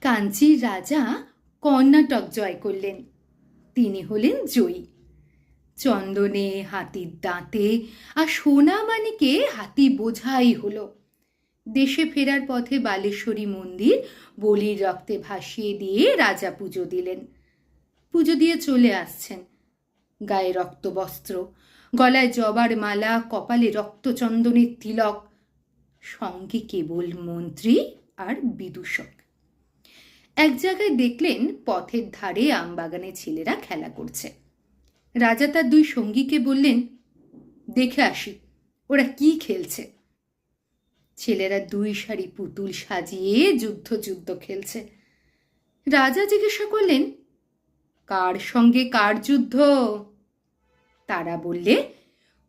কাঞ্চির রাজা কর্ণাটক জয় করলেন। তিনি হলেন জয়ী। চন্দনে, হাতির দাঁতে আর সোনা মানিকে হাতি বোঝাই হলো। দেশে ফেরার পথে বালেশ্বরী মন্দির বলির রক্তে ভাসিয়ে দিয়ে রাজা পুজো দিলেন। পুজো দিয়ে চলে আসছেন। গায়ে রক্ত বস্ত্র, গলায় জবার মালা, কপালে রক্তচন্দনের তিলক, সঙ্গে কেবল মন্ত্রী আর বিদূষক। এক জায়গায় দেখলেন পথের ধারে আমবাগানে ছেলেরা খেলা করছে। রাজা তার দুই সঙ্গীকে বললেন, দেখে আসি ওরা কি খেলছে। ছেলেরা দুই সারি পুতুল সাজিয়ে যুদ্ধ খেলছে। রাজা জিজ্ঞাসা করলেন, কার সঙ্গে কার যুদ্ধ? তারা বললে,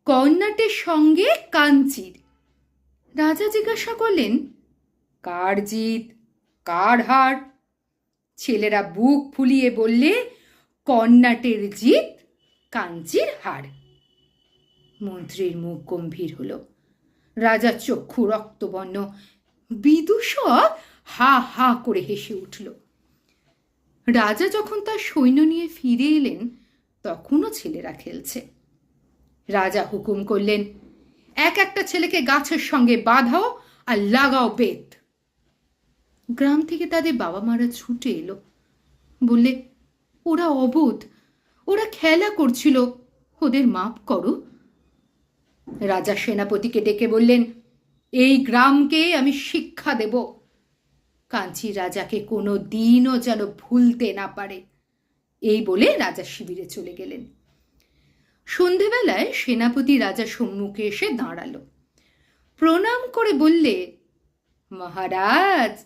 কর্ণাটের সঙ্গে কাঞ্চির। রাজা জিজ্ঞাসা করলেন, কার জিত কার হার? ছেলেরা বুক ফুলিয়ে বললে, কর্ণাটের জিত, কাঞ্চির হার। মন্ত্রীর মুখ গম্ভীর হলো। রাজার চক্ষু রক্তবর্ণ। বিদূষক হা হা করে হেসে উঠল। রাজা যখন তার সৈন্য নিয়ে ফিরে এলেন, তখনও ছেলেরা খেলছে। রাজা হুকুম করলেন, এক একটা ছেলেকে গাছের সঙ্গে বাঁধাও আর লাগাও বেত। গ্রাম থেকে তাদের বাবা মারা ছুটে এলো। বললে, ওরা অবোধ, ওরা খেলা করছিল, ওদের মাপ করো। রাজা সেনাপতিকে ডেকে বললেন, এই গ্রামকে আমি শিক্ষা দেব। কাঞ্চি রাজাকে কোনো দিনও যেন ভুলতে না পারে। এই বলে রাজা শিবিরে চলে গেলেন। সন্ধেবেলায় সেনাপতি রাজার সম্মুখে এসে দাঁড়ালো। প্রণাম করে বললে, মহারাজ,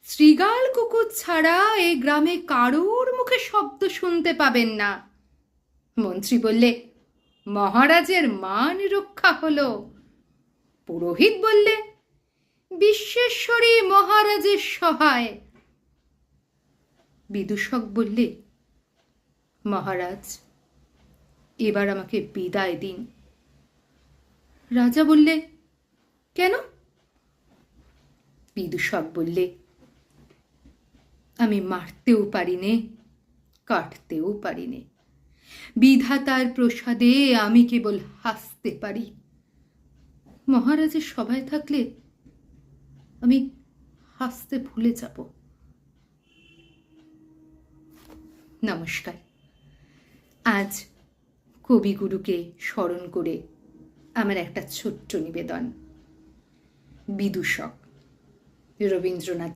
শ্রীগাল কুকুর ছাড়া এই গ্রামে কারোর মুখে শব্দ শুনতে পাবেন না। মন্ত্রী বললে, মহারাজের মান রক্ষা হলো। পুরোহিত বললে, বিশ্বেশ্বরী মহারাজের সহায়। বিদূষক বললে, মহারাজ, এবার আমাকে বিদায় দিন। রাজা বললে, কেন? বিদূষক বললে, আমি মারতেও পারি নে, কাটতেও পারি নে। বিধাতার প্রসাদে আমি কেবল হাসতে পারি। মহারাজের সভায় থাকলে আমি হাসতে ভুলে যাব। নমস্কার। আজ কবিগুরুকে স্মরণ করে আমার একটা ছোট্ট নিবেদন। বিদূষক, রবীন্দ্রনাথ।